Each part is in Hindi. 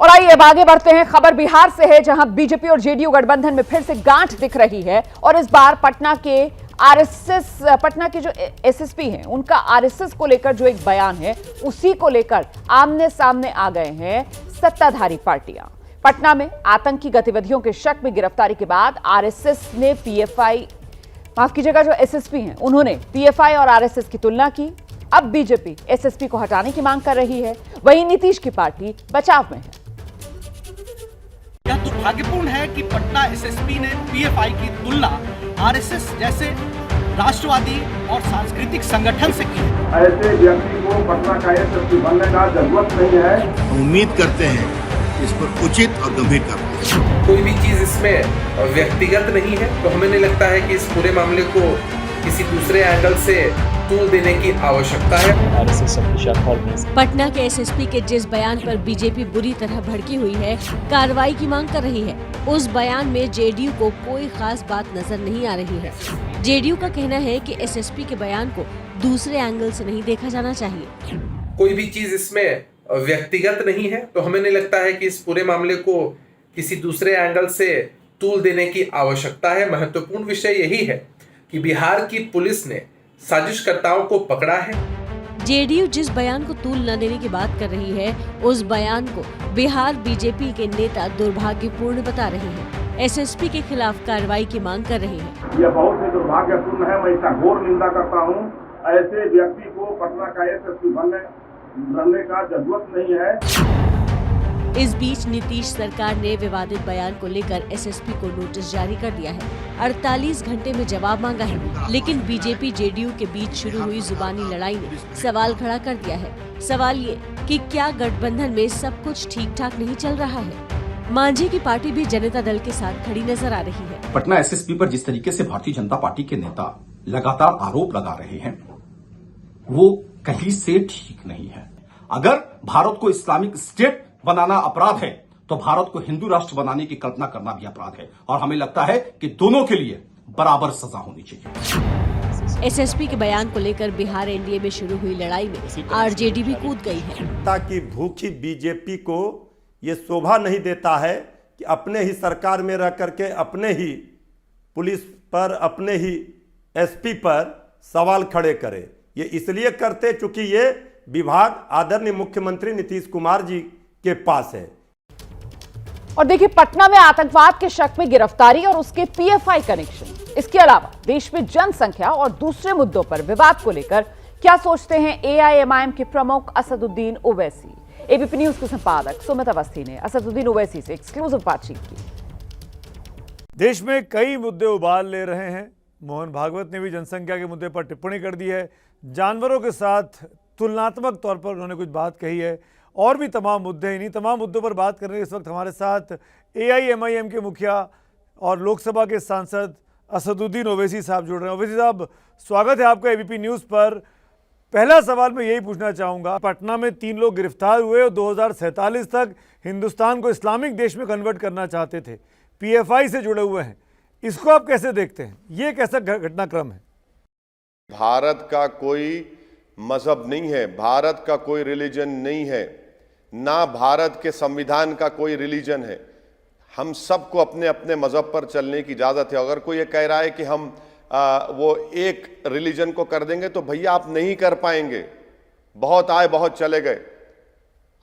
और आइए अब आगे बढ़ते हैं। खबर बिहार से है, जहां बीजेपी और जेडीयू गठबंधन में फिर से गांठ दिख रही है और इस बार पटना के आरएसएस, पटना के जो एसएसपी हैं, उनका आरएसएस को लेकर जो एक बयान है, उसी को लेकर आमने सामने आ गए हैं सत्ताधारी पार्टियां। पटना में आतंकी गतिविधियों के शक में गिरफ्तारी के बाद आरएसएस ने पीएफआई, माफ कीजिएगा, जो एसएसपी हैं उन्होंने पीएफआई और आरएसएस की तुलना की। अब बीजेपी एसएसपी को हटाने की मांग कर रही है, वहीं नीतीश की पार्टी बचाव में है। यह दुर्भाग्यपूर्ण है कि पटना एसएसपी ने पीएफआई की तुलना आरएसएस जैसे राष्ट्रवादी और सांस्कृतिक संगठन से की है। ऐसे व्यक्ति को पटना का एसएसपी बनने का जरूरत नहीं है। उम्मीद करते हैं इस पर उचित और गंभीर कार्रवाई। कोई भी चीज इसमें व्यक्तिगत नहीं है, तो हमें नहीं लगता है कि इस पूरे मामले को किसी दूसरे एंगल से तूल देने की आवश्यकता है। पटना के एसएसपी के जिस बयान पर बीजेपी बुरी तरह भड़की हुई है, कार्रवाई की मांग कर रही है, उस बयान में जेडीयू को कोई खास बात नजर नहीं आ रही है। जेडीयू का कहना है कि एसएसपी के बयान को दूसरे एंगल से नहीं देखा जाना चाहिए। कोई भी चीज इसमें व्यक्तिगत नहीं है, तो हमें नहीं लगता है कि इस पूरे मामले को किसी दूसरे एंगल से तूल देने की आवश्यकता है। महत्वपूर्ण विषय यही है कि बिहार की पुलिस ने साजिशकर्ताओं को पकड़ा है। जेडीयू जिस बयान को तूल न देने की बात कर रही है, उस बयान को बिहार बीजेपी के नेता दुर्भाग्यपूर्ण बता रहे हैं। एसएसपी के खिलाफ कार्रवाई की मांग कर रहे हैं। यह बहुत ही दुर्भाग्यपूर्ण है, मैं इसका घोर निंदा करता हूँ। ऐसे व्यक्ति को पटना का एसएसपी बनने का जरूरत नहीं है। इस बीच नीतीश सरकार ने विवादित बयान को लेकर एसएसपी को नोटिस जारी कर दिया है। 48 घंटे में जवाब मांगा है, लेकिन बीजेपी जेडीयू के बीच शुरू हुई जुबानी लड़ाई ने सवाल खड़ा कर दिया है। सवाल ये कि क्या गठबंधन में सब कुछ ठीक ठाक नहीं चल रहा है। मांझी की पार्टी भी जनता दल के साथ खड़ी नजर आ रही है। पटना एसएसपी पर जिस तरीके से भारतीय जनता पार्टी के नेता लगातार आरोप लगा रहे हैं, वो कहीं से ठीक नहीं है। अगर भारत को इस्लामिक स्टेट बनाना अपराध है, तो भारत को हिंदू राष्ट्र बनाने की कल्पना करना भी अपराध है, और हमें लगता है कि दोनों के लिए बराबर सजा होनी चाहिए। एसएसपी के बयान को लेकर बिहार एनडीए में शुरू हुई लड़ाई में आरजेडी भी कूद गई है। ताकि भूखी बीजेपी को ये शोभा नहीं देता है कि अपने ही सरकार में रह करके अपने ही पुलिस पर, अपने ही एसपी पर सवाल खड़े करे। ये इसलिए करते चूंकि ये विभाग आदरणीय मुख्यमंत्री नीतीश कुमार जी के पास है। और देखिए, पटना में आतंकवाद के शक में गिरफ्तारी और उसके पीएफआई कनेक्शन, इसके अलावा देश में जनसंख्या और दूसरे मुद्दों पर विवाद को लेकर क्या सोचते हैं एआईएमआईएम के प्रमुख असदुद्दीन ओवैसी। एबीपी न्यूज के संपादक सुमित अवस्थी ने असदुद्दीन ओवैसी से एक्सक्लूसिव बातचीत की। देश में कई मुद्दे उबाल ले रहे हैं। मोहन भागवत ने भी जनसंख्या के मुद्दे पर टिप्पणी कर दी है। जानवरों के साथ तुलनात्मक तौर पर उन्होंने कुछ बात कही है, और भी तमाम मुद्दे। इन्हीं तमाम मुद्दों पर बात करने इस वक्त हमारे साथ एआईएमआईएम के मुखिया और लोकसभा के सांसद असदुद्दीन ओवैसी साहब जुड़ रहे हैं। ओवैसी साहब, स्वागत है आपका एबीपी न्यूज़ पर। पहला सवाल मैं यही पूछना चाहूँगा, पटना में 3 लोग गिरफ्तार हुए और 2047 तक हिंदुस्तान को इस्लामिक देश में कन्वर्ट करना चाहते थे, पीएफआई से जुड़े हुए हैं। इसको आप कैसे देखते हैं? ये कैसा घटनाक्रम है? भारत का कोई मजहब नहीं है, भारत का कोई रिलीजन नहीं है, ना भारत के संविधान का कोई रिलीजन है। हम सबको अपने अपने मजहब पर चलने की इजाजत है। अगर कोई ये कह रहा है कि हम वो एक रिलीजन को कर देंगे, तो भैया आप नहीं कर पाएंगे। बहुत आए बहुत चले गए।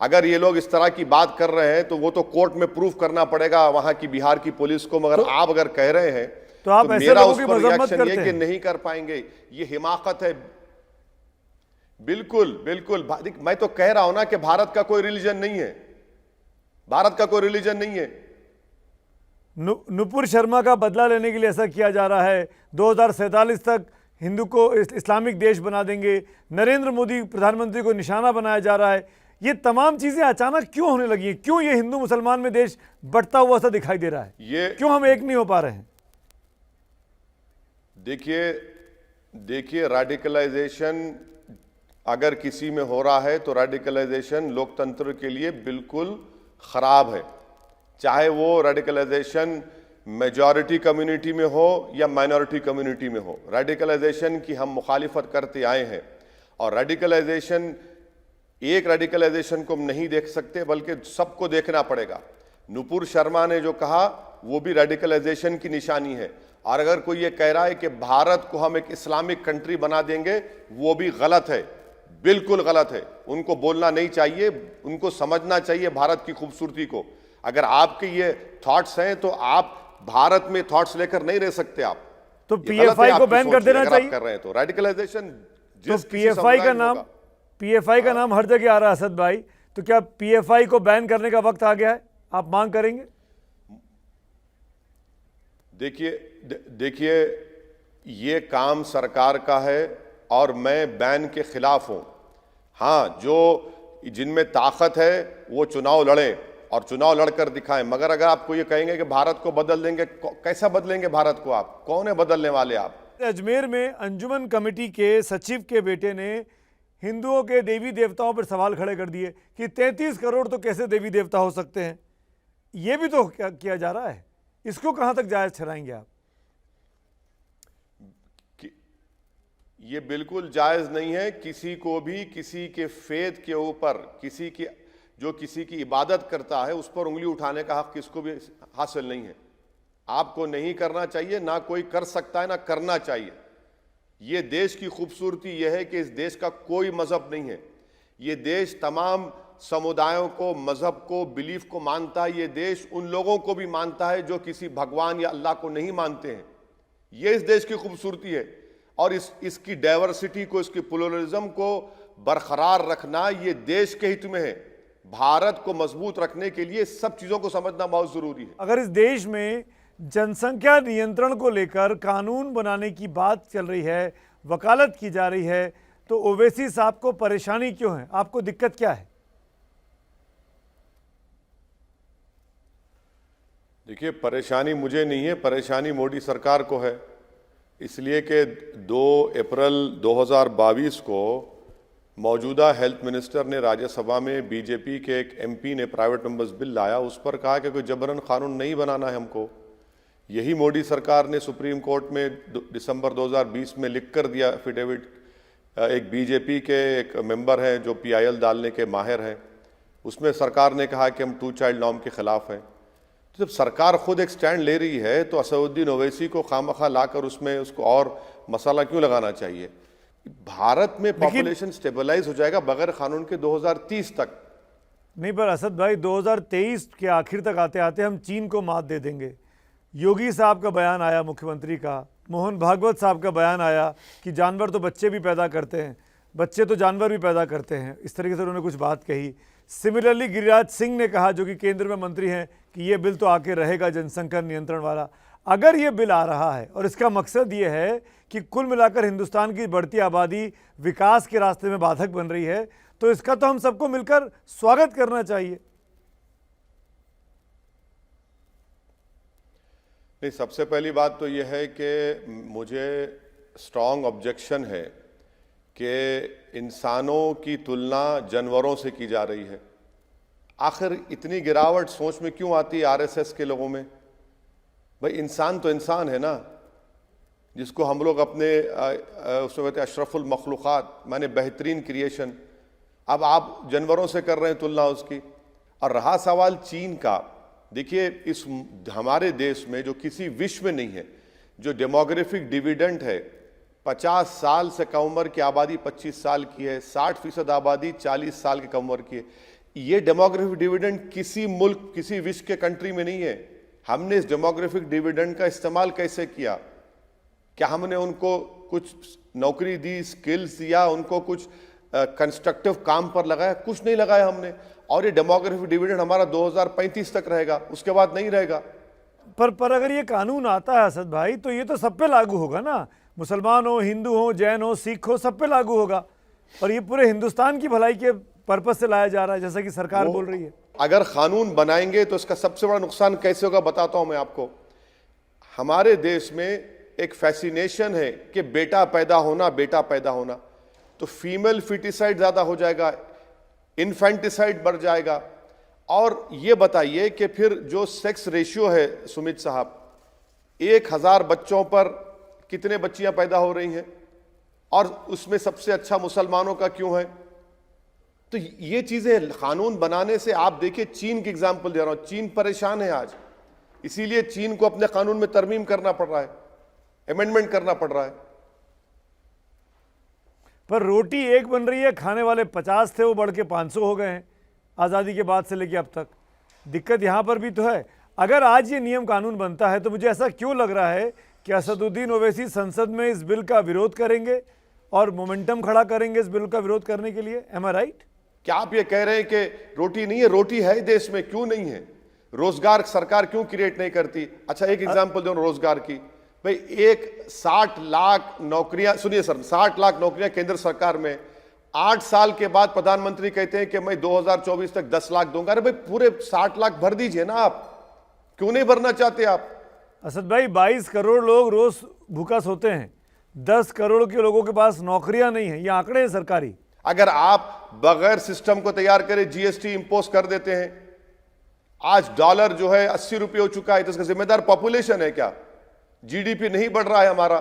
अगर ये लोग इस तरह की बात कर रहे हैं, तो वो तो कोर्ट में प्रूफ करना पड़ेगा वहां की बिहार की पुलिस को। मगर आप अगर कह रहे हैं तो आप ऐसे मेरा लोगों उस की पर मजम्मत रिएक्शन करते ये कि हैं। नहीं कर पाएंगे, ये हिमाकत है। बिल्कुल बिल्कुल, मैं तो कह रहा हूं ना कि भारत का कोई रिलीजन नहीं है, भारत का कोई रिलीजन नहीं है। नुपुर शर्मा का बदला लेने के लिए ऐसा किया जा रहा है। 2047 तक हिंदू को इस्लामिक देश बना देंगे, नरेंद्र मोदी प्रधानमंत्री को निशाना बनाया जा रहा है। ये तमाम चीजें अचानक क्यों होने लगी हैं? क्यों ये हिंदू मुसलमान में देश बढ़ता हुआ सा दिखाई दे रहा है? क्यों हम एक नहीं हो पा रहे हैं? देखिए रेडिकलाइजेशन अगर किसी में हो रहा है, तो रेडिकलाइजेशन लोकतंत्र के लिए बिल्कुल खराब है। चाहे वो रेडिकलाइजेशन मेजॉरिटी कम्युनिटी में हो या माइनॉरिटी कम्युनिटी में हो, रेडिकलाइजेशन की हम मुखालिफत करते आए हैं। और रेडिकलाइजेशन एक रेडिकलाइजेशन को हम नहीं देख सकते, बल्कि सबको देखना पड़ेगा। नुपुर शर्मा ने जो कहा वो भी रेडिकलाइजेशन की निशानी है। और अगर कोई ये कह रहा है कि भारत को हम एक इस्लामिक कंट्री बना देंगे, वो भी गलत है, बिल्कुल गलत है। उनको बोलना नहीं चाहिए, उनको समझना चाहिए भारत की खूबसूरती को। अगर आपके ये थॉट्स हैं तो आप भारत में थॉट्स लेकर नहीं रह सकते। आप तो पीएफआई को बैन कर देना चाहिए। कर रहे हैं तो रेडिकलाइजेशन, तो पीएफआई का नाम हर जगह आ रहा है असद भाई, तो क्या पीएफआई को बैन करने का वक्त आ गया है? आप मांग करेंगे? देखिए ये काम सरकार का है और मैं बैन के खिलाफ हूं। हाँ, जो जिनमें ताकत है वो चुनाव लड़ें और चुनाव लड़कर दिखाएं, मगर अगर आपको ये कहेंगे कि भारत को बदल देंगे, कैसा बदलेंगे भारत को? आप कौन है बदलने वाले? आप अजमेर में अंजुमन कमेटी के सचिव के बेटे ने हिंदुओं के देवी देवताओं पर सवाल खड़े कर दिए कि 33 करोड़ तो कैसे देवी देवता हो सकते हैं। ये भी तो क्या किया जा रहा है, इसको कहां तक जायज ठहराएंगे आप? ये बिल्कुल जायज नहीं है। किसी को भी किसी के फेथ के ऊपर, किसी की इबादत करता है उस पर उंगली उठाने का हक किसको भी हासिल नहीं है। आपको नहीं करना चाहिए, ना कोई कर सकता है, ना करना चाहिए। ये देश की खूबसूरती यह है कि इस देश का कोई मजहब नहीं है। ये देश तमाम समुदायों को, मजहब को, बिलीफ को मानता है। ये देश उन लोगों को भी मानता है जो किसी भगवान या अल्लाह को नहीं मानते हैं। ये इस देश की खूबसूरती है। और इसकी डाइवर्सिटी को, इसकी प्लुरलिज्म को बरकरार रखना ये देश के हित में है। भारत को मजबूत रखने के लिए सब चीजों को समझना बहुत जरूरी है। अगर इस देश में जनसंख्या नियंत्रण को लेकर कानून बनाने की बात चल रही है, वकालत की जा रही है, तो ओवैसी साहब को परेशानी क्यों है? आपको दिक्कत क्या है? देखिए, परेशानी मुझे नहीं है, परेशानी मोदी सरकार को है। इसलिए कि 2 अप्रैल 2022 को मौजूदा हेल्थ मिनिस्टर ने राज्यसभा में बीजेपी के एक एमपी ने प्राइवेट मेंबर्स बिल लाया, उस पर कहा कि कोई जबरन कानून नहीं बनाना है हमको। यही मोदी सरकार ने सुप्रीम कोर्ट में दिसंबर 2020 में लिख कर दिया एफिडेविट। एक बीजेपी के एक मेंबर हैं जो PIL डालने के माहिर हैं, उसमें सरकार ने कहा कि हम 2 चाइल्ड नॉर्म के खिलाफ हैं। तो जब सरकार खुद एक स्टैंड ले रही है तो असदुद्दीन ओवैसी को खामखा लाकर उसको और मसाला क्यों लगाना चाहिए? भारत में पॉपुलेशन स्टेबलाइज हो जाएगा बगैर कानून के 2030 तक। नहीं, पर असद भाई 2023 के आखिर तक आते आते हम चीन को मात दे देंगे। योगी साहब का बयान आया, मुख्यमंत्री का, मोहन भागवत साहब का बयान आया कि जानवर तो बच्चे भी पैदा करते हैं, बच्चे तो जानवर भी पैदा करते हैं। इस तरीके से उन्होंने कुछ बात कही। सिमिलरली गिरिराज सिंह ने कहा, जो कि केंद्र में मंत्री हैं, कि ये बिल तो आके रहेगा जनसंख्या नियंत्रण वाला। अगर ये बिल आ रहा है और इसका मकसद ये है कि कुल मिलाकर हिंदुस्तान की बढ़ती आबादी विकास के रास्ते में बाधक बन रही है, तो इसका तो हम सबको मिलकर स्वागत करना चाहिए। नहीं, सबसे पहली बात तो यह है कि मुझे स्ट्रॉन्ग ऑब्जेक्शन है कि इंसानों की तुलना जानवरों से की जा रही है। आखिर इतनी गिरावट सोच में क्यों आती है RSS के लोगों में? भाई, इंसान तो इंसान है ना, जिसको हम लोग अपने उसमें कहते हैं अशरफुल मखलूक़ात, माने बेहतरीन क्रिएशन। अब आप जानवरों से कर रहे हैं तुलना उसकी। और रहा सवाल चीन का, देखिए इस हमारे देश में जो किसी विश्व में नहीं है, जो डेमोग्राफिक डिविडेंड है, 50 साल से कम उम्र की आबादी 25 साल की है, 60% आबादी 40 साल की कम उम्र की है। ये डेमोग्राफिक डिविडेंड किसी मुल्क, किसी विश्व के कंट्री में नहीं है। हमने इस डेमोग्राफिक डिविडेंड का इस्तेमाल कैसे किया? क्या हमने उनको कुछ नौकरी दी, स्किल्स दिया, उनको कुछ कंस्ट्रक्टिव काम पर लगाया? कुछ नहीं लगाया हमने। और ये डेमोग्राफिक डिविडेंड हमारा 2035 तक रहेगा, उसके बाद नहीं रहेगा। पर अगर ये कानून आता है असद भाई, तो ये तो सब पे लागू होगा ना, मुसलमान हो, हिंदू हो, जैन हो, सिख हो, सब पे लागू होगा। और ये पूरे हिंदुस्तान की भलाई के पर्पस से लाया जा रहा है, जैसा कि सरकार बोल रही है। अगर कानून बनाएंगे तो इसका सबसे बड़ा नुकसान कैसे होगा बताता हूं मैं आपको। हमारे देश में एक फैसिनेशन है कि बेटा पैदा होना, बेटा पैदा होना, तो फीमेल फिटिसाइड ज्यादा हो जाएगा, इन्फेंटिसाइड बढ़ जाएगा। और ये बताइए कि फिर जो सेक्स रेशियो है सुमित साहब, 1000 बच्चों पर कितने बच्चियां पैदा हो रही हैं? और उसमें सबसे अच्छा मुसलमानों का क्यों है? तो ये चीजें कानून बनाने से, आप देखिए चीन की एग्जांपल दे रहा हूं, चीन परेशान है आज, इसीलिए चीन को अपने कानून में तरमीम करना पड़ रहा है, अमेंडमेंट करना पड़ रहा है। पर रोटी एक बन रही है, खाने वाले 50 थे वो बढ़ के 500 हो गए हैं आज़ादी के बाद से लेकर अब तक। दिक्कत यहाँ पर भी तो है। अगर आज ये नियम कानून बनता है तो मुझे ऐसा क्यों लग रहा है कि असदुद्दीन ओवैसी संसद में इस बिल का विरोध करेंगे और मोमेंटम खड़ा करेंगे इस बिल का विरोध करने के लिए। एम आई राइट? क्या आप ये कह रहे हैं कि रोटी नहीं है? रोटी है देश में, क्यों नहीं है? रोजगार सरकार क्यों क्रिएट नहीं करती? अच्छा एक एग्जांपल दो रोजगार की भाई, एक 60 लाख नौकरियां, सुनिए सर, 60 लाख नौकरियां केंद्र सरकार में, 8 साल के बाद प्रधानमंत्री कहते हैं कि मैं 2024 तक 10 लाख दूंगा। अरे भाई पूरे 60 लाख भर दीजिए ना, आप क्यों नहीं भरना चाहते आप? असद भाई 22 करोड़ लोग रोज भूखा सोते हैं, 10 करोड़ के लोगों के पास नौकरियां नहीं है, ये आंकड़े हैं सरकारी। अगर आप बगैर सिस्टम को तैयार करे जीएसटी इंपोज कर देते हैं, आज डॉलर जो है 80 रुपये हो चुका है, तो इसका जिम्मेदार पॉपुलेशन है क्या? जीडीपी नहीं बढ़ रहा है हमारा।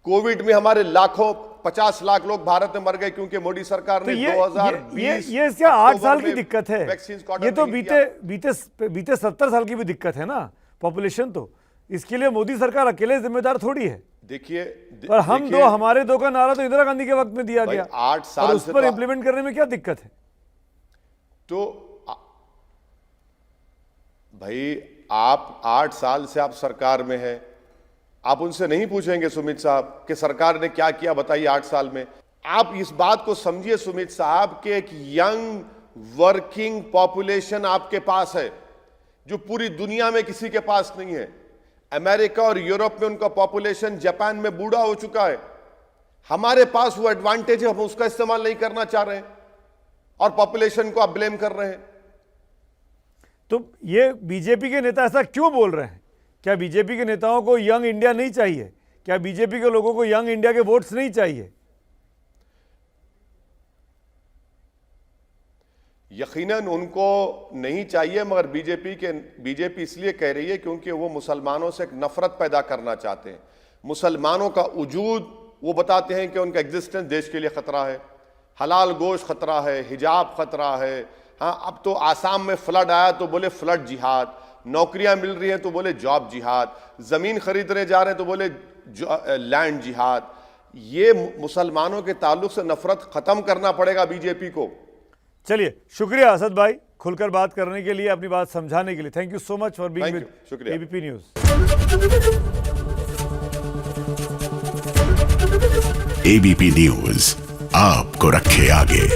कोविड में हमारे लाखों 50 लाख लोग भारत में मर गए क्योंकि मोदी सरकार ने 2020 ये 8 साल की दिक्कत है। वैक्सीन का ये तो बीते 70 साल की भी दिक्कत है ना पॉपुलेशन। तो इसके लिए मोदी सरकार अकेले जिम्मेदार थोड़ी है। देखिए पर हमारे दो का नारा तो इंदिरा गांधी के वक्त में दिया गया, 8 साल और उस पर इंप्लीमेंट करने में क्या दिक्कत है? तो भाई आप 8 साल से आप सरकार में हैं, आप उनसे नहीं पूछेंगे सुमित साहब कि सरकार ने क्या किया बताइए 8 साल में? आप इस बात को समझिए सुमित साहब कि एक यंग वर्किंग पॉपुलेशन आपके पास है जो पूरी दुनिया में किसी के पास नहीं है। अमेरिका और यूरोप में उनका पॉपुलेशन, जापान में बूढ़ा हो चुका है। हमारे पास वो एडवांटेज है, हम उसका इस्तेमाल नहीं करना चाह रहे हैं और पॉपुलेशन को आप ब्लेम कर रहे हैं। तो ये बीजेपी के नेता ऐसा क्यों बोल रहे हैं? क्या बीजेपी के नेताओं को यंग इंडिया नहीं चाहिए? क्या बीजेपी के लोगों को यंग इंडिया के वोट्स नहीं चाहिए? यकीनन उनको नहीं चाहिए, मगर बीजेपी इसलिए कह रही है क्योंकि वो मुसलमानों से एक नफरत पैदा करना चाहते हैं। मुसलमानों का वजूद वो बताते हैं कि उनका एग्जिस्टेंस देश के लिए खतरा है, हलाल गोश्त खतरा है, हिजाब खतरा है। हाँ, अब तो आसाम में फ्लड आया तो बोले फ्लड जिहाद, नौकरियां मिल रही हैं तो बोले जॉब जिहाद, जमीन खरीदने जा रहे हैं तो बोले लैंड जिहाद। ये मुसलमानों के ताल्लुक से नफरत खत्म करना पड़ेगा बीजेपी को। चलिए, शुक्रिया असद भाई खुलकर बात करने के लिए, अपनी बात समझाने के लिए। Thank you so much for being with ABP news. ABP news आपको रखे आगे।